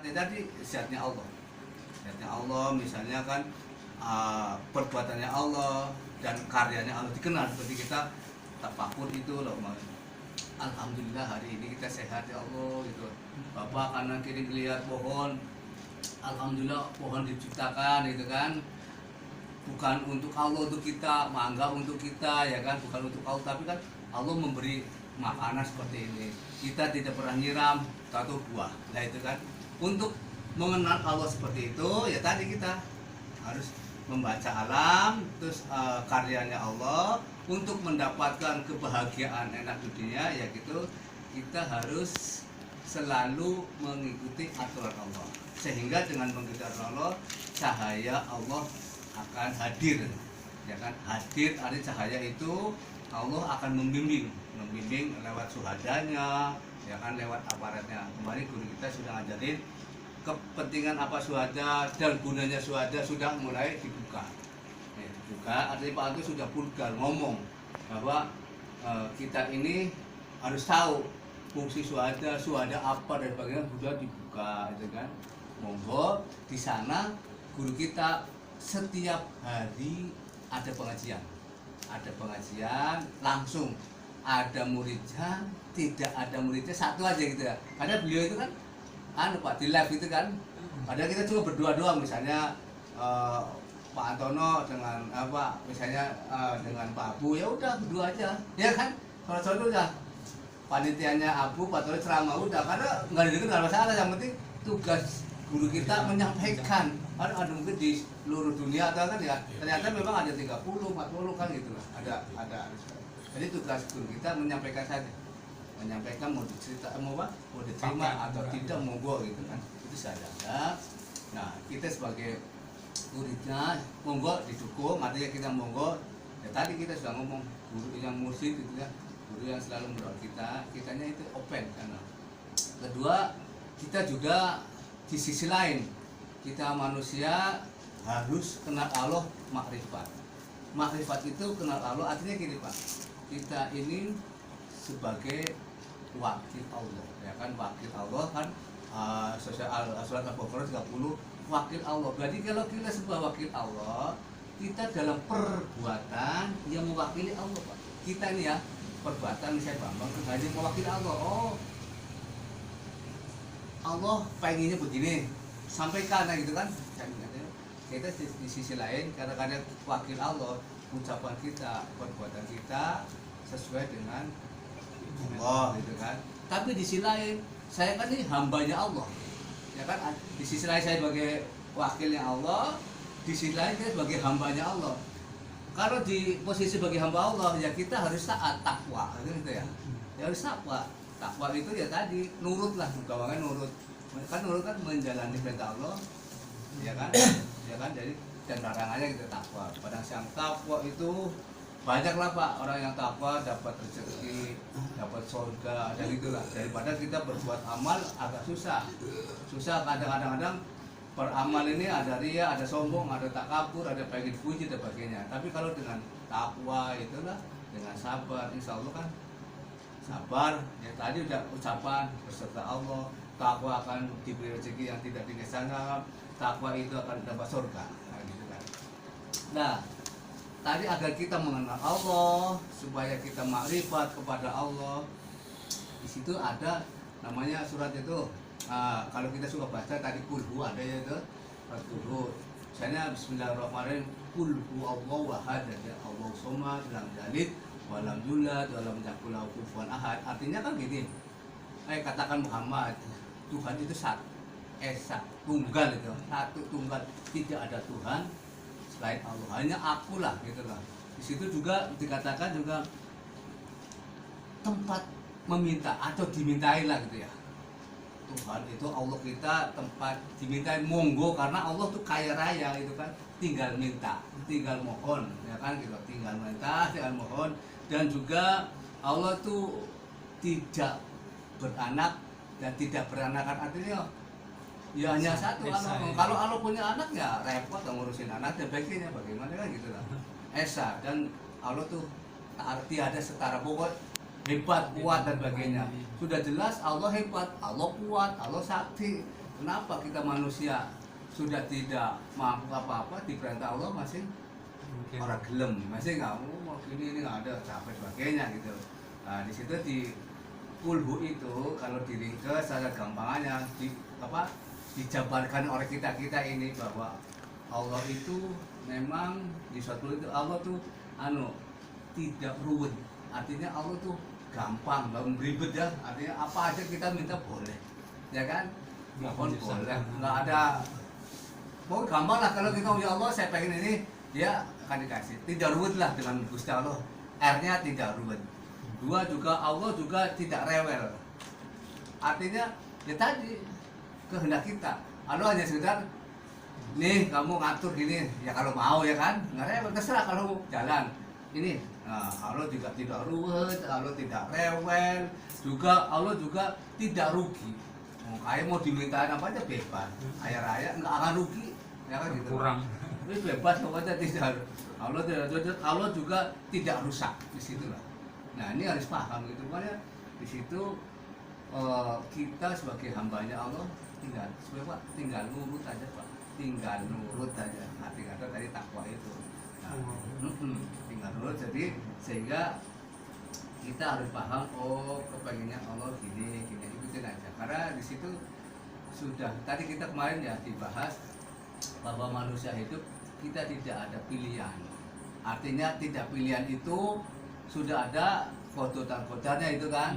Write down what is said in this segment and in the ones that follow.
ya tadi zatnya Allah. Zatnya Allah misalnya kan perbuatannya Allah dan karyanya Allah dikenal, seperti kita tafakur itu loh. Alhamdulillah hari ini kita sehat ya Allah gitu. Bapak kanan kiri lihat pohon, alhamdulillah pohon diciptakan gitu kan. Bukan untuk Allah, untuk kita, mangga untuk kita ya kan, bukan untuk Allah, tapi kan Allah memberi makanan seperti ini. Kita tidak pernah nyiram satu buah. Nah itu kan untuk mengenal Allah seperti itu ya tadi kita harus membaca alam, terus karyanya Allah. Untuk mendapatkan kebahagiaan enak dunia ya gitu, kita harus selalu mengikuti aturan Allah, sehingga dengan mengikuti aturan Allah cahaya Allah akan hadir ya kan. Hadir arti cahaya itu Allah akan membimbing lewat suhadanya ya kan, lewat aparatnya. Kemarin guru kita sudah ngajarin kepentingan apa suhada dan gunanya suhada sudah mulai dibuka. Juga artinya Pak Anto sudah vulgar ngomong bahwa kita ini harus tahu fungsi suhada apa dan sebagainya, sudah dibuka itu kan. Monggo di sana guru kita setiap hari ada pengajian langsung, ada muridnya, tidak ada muridnya satu aja gitu ya. Karena beliau itu kan Pak di live itu kan, padahal kita cuma berdua doang, misalnya Pak Antono dengan misalnya dengan Pak Abu, ya udah berdua aja ya kan. Kalau udah panitianya Abu, Pak Antono ceramah udah, karena nggak didengar nggak masalah, yang penting tugas guru kita menyampaikan. Ada mungkin di seluruh dunia atau kan ya, ternyata memang ada 30, 40 kan gitu lah, ada. Jadi tugas guru kita menyampaikan saja, menyampaikan mau diterima atau tidak monggo gitu kan, itu saja. Nah kita sebagai muridnya monggo didukung, artinya kita monggo ya tadi kita sudah ngomong, guru yang mursyid itu ya, guru yang selalu merawat kitanya itu open. Karena kedua kita juga di sisi lain, kita manusia harus kenal Allah, makrifat itu kenal Allah artinya gini Pak, kita ini sebagai wakil Allah ya kan, wakil Allah kan. Surat Al-Baqarah 30, wakil Allah. Berarti kalau kita sebuah wakil Allah, kita dalam perbuatan yang mewakili Allah Pak. Kita ini ya perbuatan, saya Bambang hanya mewakili Allah. Oh Allah pengennya begini, sampaikan gitu kan. Kita di sisi lain kadang-kadang wakil Allah, ucapan kita, perbuatan kita sesuai dengan Allah gitu kan. Tapi di sisi lain saya kan ini hambanya Allah ya kan. Di sisi lain saya sebagai wakilnya Allah, di sisi lain saya sebagai hambanya Allah. Kalau di posisi sebagai hamba Allah ya kita harus taat, takwa gitu ya. Ya harus takwa itu ya tadi nurut lah, gawangan nurut kan, nurut kan menjalani perintah Allah ya kan. Ya kan, jadi dan larangannya kita takwa. Padahal yang takwa itu banyak lah Pak, orang yang takwa dapat rezeki, dapat surga dan itulah. Daripada kita berbuat amal agak susah kadang-kadang beramal ini ada ria, ada sombong, ada takabur, ada pengen puji dan sebagainya. Tapi kalau dengan takwa itulah, dengan sabar, insya Allah kan sabar ya tadi udah ucapan berserta Allah, takwa akan diberi rezeki yang tidak disangka, takwa itu akan dapat surga gitu kan. Nah tadi agar kita mengenal Allah, supaya kita makrifat kepada Allah. Di situ ada namanya surat itu. Kalau kita suka baca tadi kulhu ada ya itu. Kulhu. Misalnya Bismillahirrahmanirrahim. Kulhu Allahu ahad, ya Allah somad, lam yalid, walam yulad, walam yakul lahu kufuwan ahad. Artinya kan gini. Katakan Muhammad, Tuhan itu satu, esa, tunggal itu, satu tunggal, tidak ada Tuhan selain Allah, hanya akulah gitu lah. Di situ juga dikatakan juga tempat meminta atau dimintai lah gitu ya. Tuhan itu Allah kita tempat dimintai, monggo, karena Allah tuh kaya raya itu kan, tinggal minta, tinggal mohon ya kan gitu, tinggal minta, tinggal mohon. Dan juga Allah tuh tidak beranak dan tidak beranakan, artinya ya hanya satu anak. Kalau Allah punya anak ya repot ngurusin anak dan sebagainya, bagaimana kan gitu lah. Esa, dan Allah tuh tiada setara, pokok hebat, kuat dan sebagainya. Sudah jelas Allah hebat, Allah kuat, Allah sakti. Kenapa kita manusia sudah tidak mampu apa-apa, diperintah Allah masih orang gelem, masih nggak mau gini ini nggak ada sampai sebagainya gitu. Nah di situ di kulhu itu kalau diringkas secara gampangannya dijabarkan oleh kita ini bahwa Allah itu memang di suatu itu Allah tuh tidak ruwet, artinya Allah tuh gampang, nggak ribet ya, artinya apa aja kita minta boleh, ya kan? Mohon boleh, nggak ada, mau gampang lah kalau kita ya Allah saya pengen ini, dia akan dikasih, tidak ruwet lah dengan Gusti Allah, R-nya tidak ruwet. Dua juga Allah juga tidak rewel, artinya ya tadi kehendak kita, Allah hanya sekedar nih kamu ngatur gini ya kalau mau ya kan, nggak rewel, terserah kalau jalan ini. Nah, Allah juga tidak ruwet, Allah tidak rewel, juga Allah juga tidak rugi. Kayak mau dimintain apa aja bebas, raya nggak akan rugi, ya kan gitu. Kurang. Ini bebas pokoknya tidak. Allah juga tidak rusak di situ lah. Nah ini harus paham gitu, makanya di situ kita sebagai hambanya Allah tinggal nurut aja Pak, tinggal nurut aja. Hati kata tadi takwa itu. Nah, tinggal nurut, jadi sehingga kita harus paham kepengennya Allah gini ikutin aja, karena di situ sudah tadi kita kemarin ya dibahas bahwa manusia hidup kita tidak ada pilihan, artinya tidak pilihan itu sudah ada foto dan kodanya itu kan,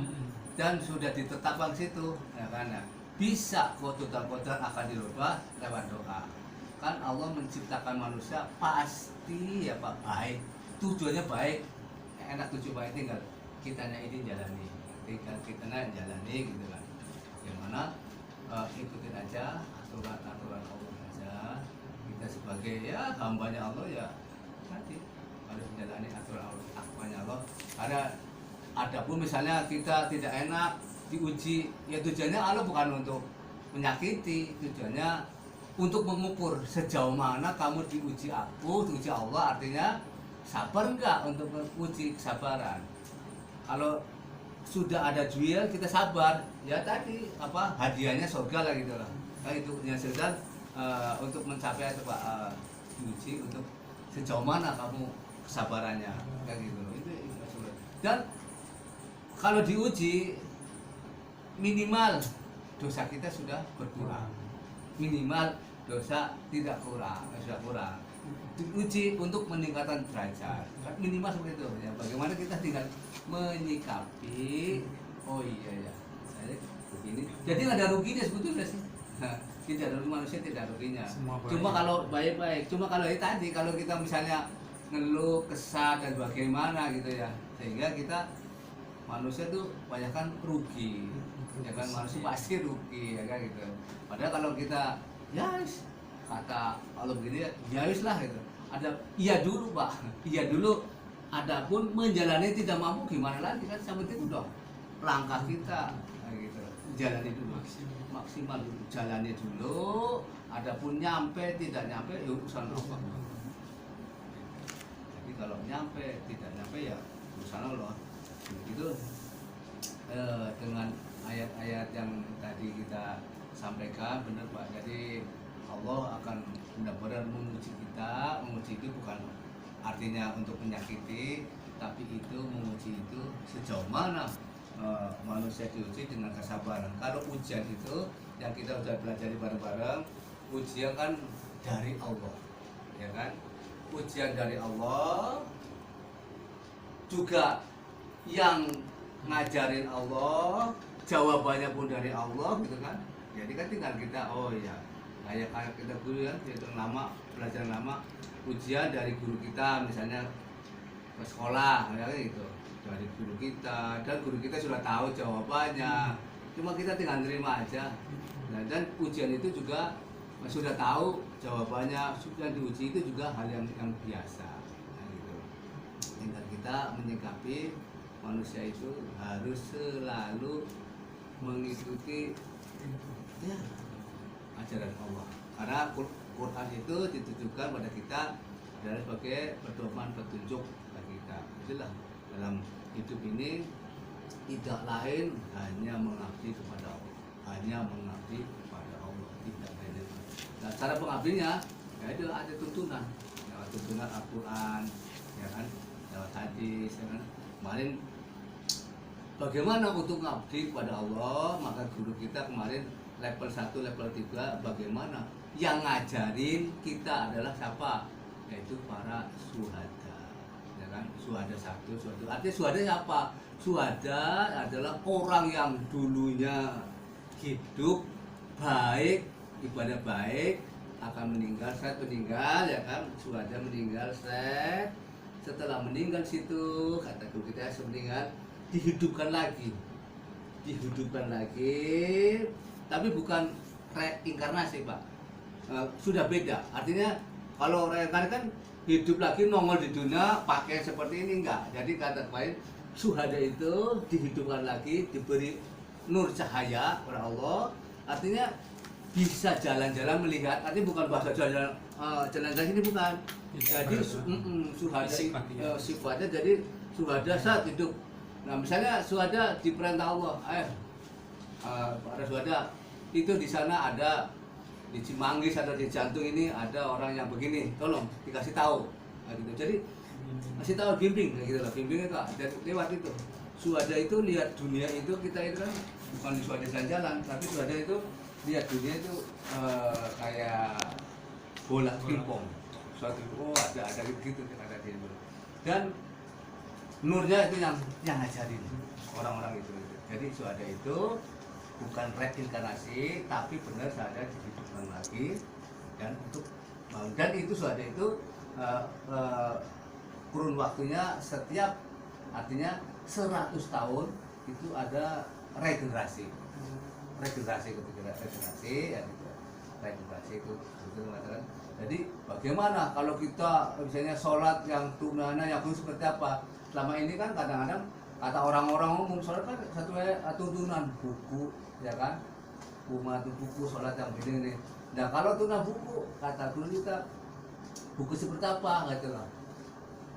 dan sudah ditetapkan situ ya kan, bisa foto dan kodar akan dirubah lewat doa. Kan Allah menciptakan manusia pasti ya Pak baik, tujuannya baik, enak tujuan baik, tinggal kitanya ini jalani, tinggal kitanya jalani gitu kan. Yang mana ikutin aja aturan Allah aja. Kita sebagai ya hambanya Allah ya tadi harus menjalani aturan Allah, takwanya Allah. Karena adapun misalnya kita tidak enak diuji, ya tujuannya Allah bukan untuk menyakiti, tujuannya untuk mengukur sejauh mana kamu diuji aku, diuji Allah, artinya sabar enggak untuk menguji kesabaran. Kalau sudah ada jual kita sabar, ya tadi apa hadiahnya surga lah gitu lah. Nah itu yang sedang untuk mencapai itu Pak, diuji untuk sejauh mana kamu kesabarannya kayak gitu loh. Itu dan kalau diuji minimal dosa kita sudah berkurang, minimal dosa tidak kurang, sudah kurang. Diuji untuk meningkatkan derajat, minimal seperti itu ya. Bagaimana kita tinggal menyikapi, oh iya ya saya begini, jadi nggak ada ruginya sebetulnya sih. Tidak ada, manusia tidak ada ruginya, cuma kalau baik-baik, cuma kalau tadi kalau kita misalnya ngeluh kesal dan bagaimana gitu ya, sehingga kita manusia tuh kebanyakan rugi ya kan, manusia pasti rugi ya kan gitu. Padahal kalau kita ya kata Allah begini ya wis lah gitu, ada iya dulu Pak, iya dulu, adapun menjalani tidak mampu gimana lagi kan, sama itu dong langkah kita gitu, jalani dulu maksimal dulu, jalani dulu, adapun nyampe tidak nyampe ya urusan Allah. Jadi kalau nyampe tidak nyampe ya urusan Allah itu. Dengan ayat-ayat yang tadi kita sampaikan benar Pak, jadi Allah akan benar-benar menguji kita. Menguji itu bukan artinya untuk menyakiti, tapi itu menguji itu sejauh mana manusia diuji dengan kesabaran. Kalau ujian itu yang kita sudah pelajari bareng-bareng, ujian kan dari Allah ya kan, ujian dari Allah juga, yang ngajarin Allah, jawabannya pun dari Allah gitu kan. Jadi kan tinggal kita oh ya kayak kita guru kan, itu lama pelajaran lama, ujian dari guru kita misalnya ke sekolah ya gitu, dari guru kita, dan guru kita sudah tahu jawabannya, cuma kita tinggal terima aja. Nah, dan ujian itu juga sudah tahu jawabannya, sudah diuji itu juga hal yang biasa nah, gitu. Tinggal kita menyikapi manusia itu harus selalu mengikuti ya, ajaran Allah, karena Quran itu ditujukan pada kita adalah sebagai pedoman petunjuk bagi kita. Itulah dalam hidup ini tidak lain hanya mengabdi kepada Allah, hanya mengabdi kepada Allah. tidak ada. Nah, cara pengabdinya ya itu ada tuntunan, lewat tuntunan Al-Quran, ya kan, lewat hadis, ya kan. Kemarin bagaimana untuk ngabdi kepada Allah, maka guru kita kemarin level 1, level 3, bagaimana yang ngajarin kita adalah siapa? Yaitu para syuhada, ya kan, syuhada 1, syuhada 2. Artinya syuhada siapa? Syuhada adalah orang yang dulunya hidup baik, ibadah baik, akan meninggal, set meninggal, ya kan, syuhada meninggal, set. Setelah meninggal situ, kata guru kita meninggal, dihidupkan lagi, tapi bukan reinkarnasi, Pak. Sudah beda. Artinya kalau reinkarnasi kan hidup lagi, nongol di dunia, pakai seperti ini, enggak. Jadi kata kemarin, syuhada itu dihidupkan lagi, diberi nur cahaya oleh Allah. Artinya bisa jalan-jalan melihat. Artinya bukan bahasa jalan-jalan ini bukan. Jadi syuhada sifatnya jadi syuhada saat hidup. Nah, misalnya syuhada diperintah Allah, para syuhada itu di sana ada, di Cimanggis atau di Jantung ini ada orang yang begini, tolong dikasih tahu, nah, gitu. Jadi kasih tahu, bimbing, gitu lah, bimbing itu dan lewat itu. Syuhada itu lihat dunia itu, kita itu kan bukan di syuhada jalan-jalan, tapi syuhada itu lihat dunia itu kayak bola pingpong, suatu ada gitu ada di situ. Dan nurnya itu yang ngajarin orang-orang itu. Jadi syuhada itu bukan reinkarnasi, tapi benar syuhada dihidupkan lagi dan untuk dan itu syuhada itu kurun waktunya setiap, artinya 100 tahun itu ada regenerasi ya gitu. Regenerasi itu mengatakan. Jadi bagaimana kalau kita misalnya sholat yang tunana yang seperti apa? Selama ini kan kadang-kadang kata orang-orang umum sholat kan satu tuntunan buku, ya kan, umat buku sholat yang begini. Nah kalau tunah buku, kata guru kita, buku seperti apa gitu lah.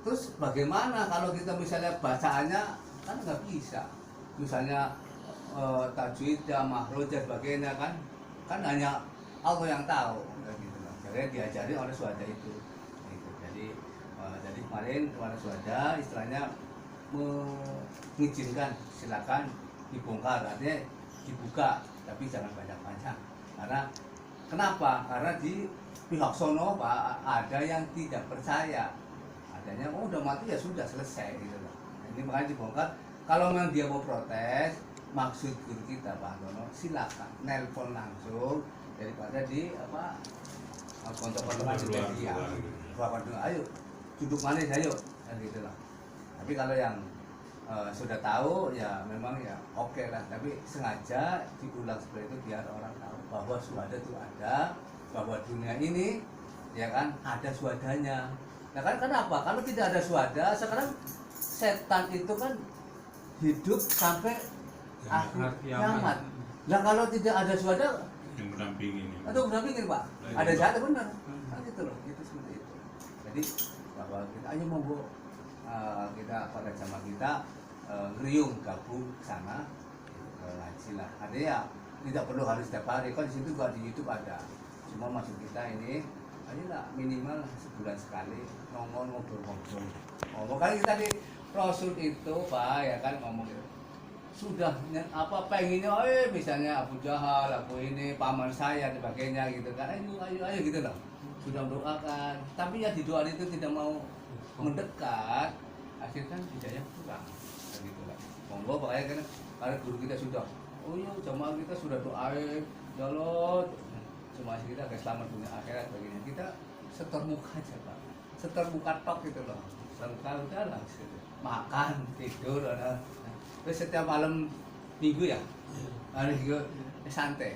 Terus bagaimana kalau kita misalnya bacaannya kan nggak bisa, misalnya tajwid, makhraj dan sebagainya kan hanya Allah yang tahu, gitu lah. Jadi diajari oleh syuhada itu. Gitu. Jadi kemarin kepada syuhada istilahnya mengizinkan, silakan dibongkar, artinya dibuka, tapi jangan banyak-banyak. Karena kenapa? Karena di pihak sono Pak ada yang tidak percaya, adanya udah mati ya sudah selesai gitu loh. Ini makanya dibongkar. Kalau memang dia mau protes, maksud guru kita Pak Antono, silakan nelpon langsung daripada di kontak-kontak dia. Ayo duduk manis ayo, kan gitu lah. Tapi kalau yang sudah tahu ya memang ya oke lah, tapi sengaja diulang seperti itu biar orang tahu bahwa syuhada itu ada, bahwa dunia ini ya kan ada syuhadanya. Nah kan kenapa? Kalau tidak ada syuhada, sekarang setan itu kan hidup sampai akhir kiamat. Nah kalau tidak ada syuhada yang mendampingin atau mendampingin Pak, ada jahat benar, kan gitu loh, itu seperti itu. Jadi bahwa kita ayo monggo kita pada jamaah kita ngeriung gabung ke sana ngaji lah. Ada ya tidak perlu harus setiap hari, kan di situ juga di YouTube ada. Cuma maksud kita ini ayolah minimal sebulan sekali ngomong ngobrol-ngobrol. Ngomong kan kita di Rasul itu Pak ya kan ngomong itu. Sudah pengennya misalnya Abu Jahal, aku ini paman saya dan sebagainya gitu kan. Ayo gitu loh. Sudah mendoakan, tapi ya di doa itu tidak mau mendekat, akhirnya hidayah kurang gitu lah. Monggo pokoknya kan karena guru kita sudah jamaah kita sudah doain ya Allah jemaah kita agar selamat dunia akhirat begini, kita setermuka aja Pak, setermuka tok gitu loh, setermuka udah langsung makan tidur terus setiap malam minggu ya hari minggu santai.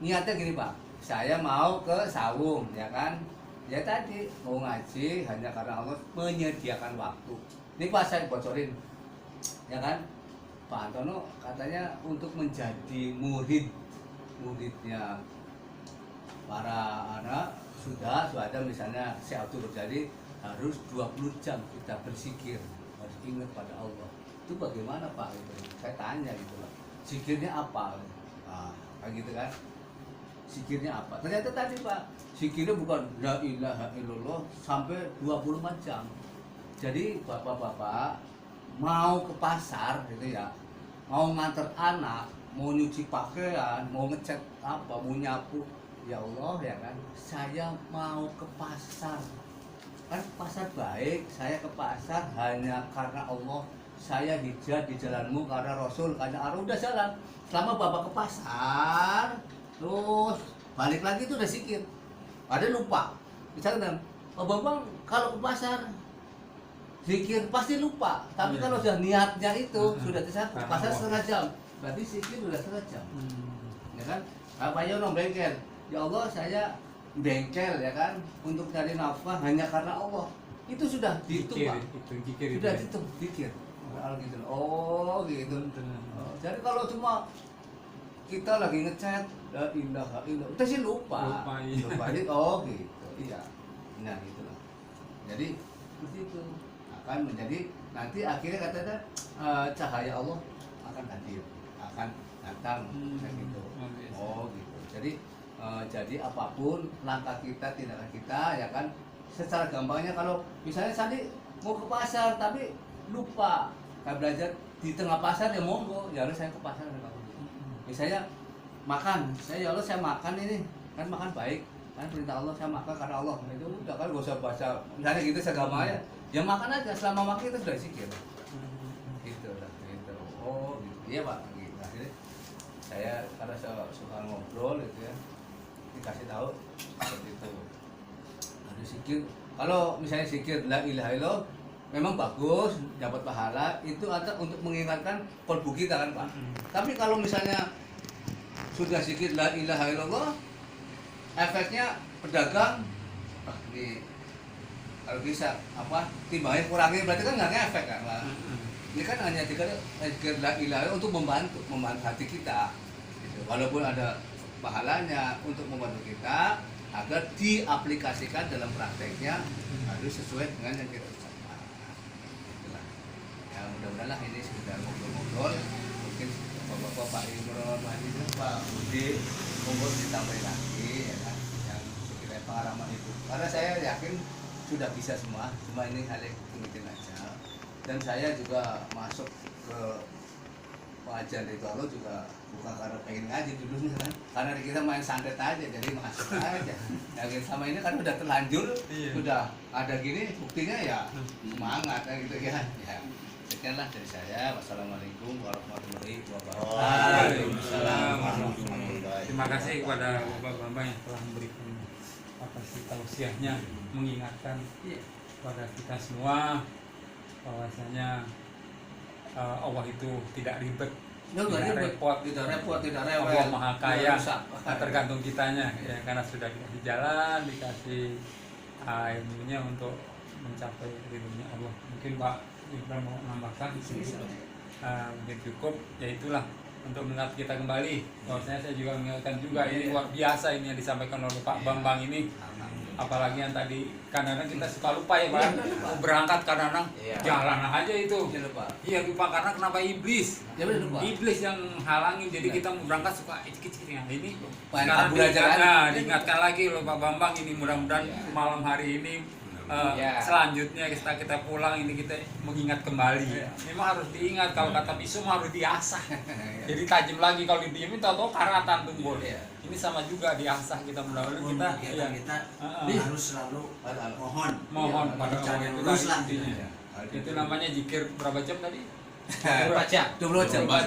Niatnya gini Pak, saya mau ke Sawung ya kan, ya tadi mau ngaji hanya karena Allah menyediakan waktu. Ini Pak saya bocorin ya kan, Pak Antono katanya untuk menjadi muridnya para anak sudah ada misalnya Syekh Abdul Ghani harus 20 jam kita berzikir, harus ingat pada Allah. Itu bagaimana Pak? Itu saya tanya gitu loh, zikirnya apa? Nah, kayak gitu kan. zikirnya apa. Ternyata tadi Pak, zikirnya bukan la ilaha illallah sampai 24 jam. Jadi bapak-bapak mau ke pasar gitu ya, mau nganter anak, mau nyuci pakaian, mau ngecat apa, mau nyapu, ya Allah ya kan, saya mau ke pasar. Kan pasar baik, saya ke pasar hanya karena Allah. Saya hijrah di jalanmu karena Rasul, karena Allah udah jalan. Selama bapak ke pasar, terus balik lagi itu udah zikir. Ada lupa. Misalnya, oh Bambang kalau ke pasar zikir pasti lupa. Tapi kalau sudah niatnya itu sudah ke pasar setengah jam, berarti zikir sudah setengah jam. Ya kan? Apa ya orang bengkel? Ya Allah saya bengkel ya kan untuk cari nafkah hanya karena Allah. Itu sudah dihitung Pak. Sudah dihitung zikir. Gitu. Oh gitu. Oh, jadi kalau cuma kita lagi ngechat la ilaha illallah, kita sih lupa. Lupa ini oh gitu. Iya. Nah gitu loh. Jadi seperti itu akan menjadi nanti akhirnya katanya cahaya Allah akan hadir, akan datang kayak gitu. Oh gitu. Jadi apapun langkah kita, tindakan kita ya kan secara gampangnya kalau misalnya tadi mau ke pasar tapi lupa kayak belajar di tengah pasar ya monggo ya harus saya ke pasar misalnya makan saya ya Allah saya makan ini kan makan baik kan perintah Allah saya makan karena Allah itu udah kan gak usah baca misalnya gitu segamanya ya makan aja selama makan itu sudah zikir gitu lah gitu. Oh gitu iya Pak gitu. Akhirnya saya karena saya suka ngobrol gitu ya dikasih tahu seperti itu harus zikir. Kalau misalnya zikir la ilaha illallah memang bagus, dapat pahala, itu ada untuk mengingatkan kalbu kita kan Pak. Tapi kalau misalnya sudah zikir la ilaha illallah, efeknya pedagang, ini kalau bisa apa timbangnya kurangi berarti kan nggak ngefek kan Pak. Ini kan hanya zikir la ilaha illallah untuk membantu hati kita. Gitu. Walaupun ada pahalanya untuk membantu kita agar diaplikasikan dalam prakteknya harus sesuai dengan yang kita mudah-mudahan lah ini sekedar ngobrol-ngobrol mungkin bapak-bapak Pak Imron, Pak Haji, Pak Budi monggo ditambahin lagi ya kan yang sekiranya pengalaman itu karena saya yakin sudah bisa semua cuma ini hal yang penting aja dan saya juga masuk ke pengajian itu Allah juga bukan karena pengen ngaji dulu kan karena kita main santet aja jadi masuk aja ya sama ini kan udah terlanjur sudah ada gini buktinya ya semangat gitu ya. Sekianlah dari saya. Wassalamualaikum warahmatullahi wabarakatuh. Waalaikumsalam warahmatullahi wabarakatuh. Terima kasih kepada Bapak Bambang yang telah memberikan tausiahnya mengingatkan kepada kita semua bahwasanya Allah itu tidak ribet, tidak repot, tidak rewel. Allah Maha Kaya, tergantung kitanya ya karena sudah dikasih jalan, dikasih ilmunya untuk mencapai ridhonya Allah. Mungkin Pak Ibrahim mau menambahkan mungkin cukup ya itulah untuk mengingat kita kembali bahwasanya saya juga mengingatkan juga ini luar biasa ini yang disampaikan oleh Pak Bambang ini apalagi yang tadi kadang-kadang kita suka lupa ya Pak mau berangkat kadang-kadang jalan aja itu iya lupa karena kenapa iblis yang halangin jadi kita mau berangkat suka icik-icik ya ini sekarang diingatkan lagi oleh Pak Bambang ini mudah-mudahan malam hari ini selanjutnya kita pulang ini kita mengingat kembali. Memang harus diingat kalau kata pisau harus diasah. Jadi tajam lagi kalau didiemin tahu karatan tumbul. Ini sama juga diasah kita mudah-mudahan kita harus selalu mohon pada Allah itu terus lah. Itu namanya zikir berapa jam tadi? 24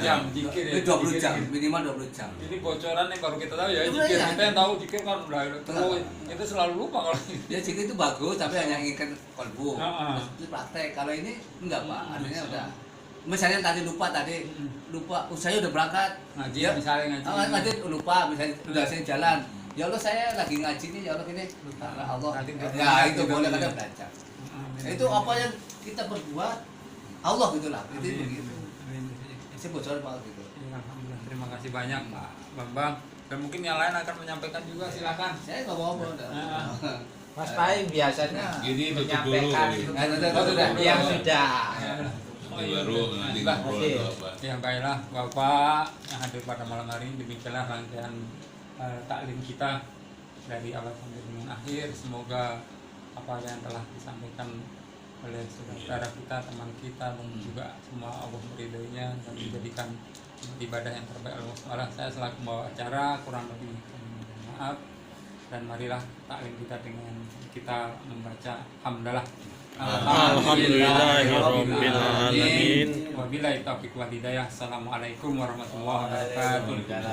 jam zikir ya. 20 jam minimal 20 jam. Ini bocoran yang baru kita tahu ya zikir. Kita yang tahu zikir kan udah itu selalu lupa kalau ya zikir itu bagus tapi hanya inginkan kalbu. Itu praktek. Kalau ini enggak Pak, artinya udah misalnya tadi lupa saya udah berangkat ngaji ya misalnya ngaji lupa misalnya udah saya jalan ya Allah saya lagi ngaji nih ya Allah ini karena Allah ya itu boleh kadang belajar itu apa yang kita perbuat Allah gitulah itu begitu. Saya bocor Pak gitu. Alhamdulillah terima kasih banyak Pak Bambang dan mungkin yang lain akan menyampaikan juga silakan. Saya nggak mau Mas Pai biasanya menyampaikan yang sudah. Baru nanti ngobrol apa. Ya baiklah Bapak yang hadir pada malam hari ini demikianlah rangkaian taklim kita dari awal sampai dengan akhir. Semoga apa yang telah disampaikan oleh saudara kita, teman kita, dan juga semua Allah meridhoinya dan dijadikan ibadah yang terbaik Allah SWT. Saya selaku membawa acara kurang lebih mohon maaf, dan marilah taklim kita dengan kita membaca hamdalah. Alhamdulillahirabbil alamin. Wabillahi taufiq wal hidayah. Assalamualaikum warahmatullahi wabarakatuh.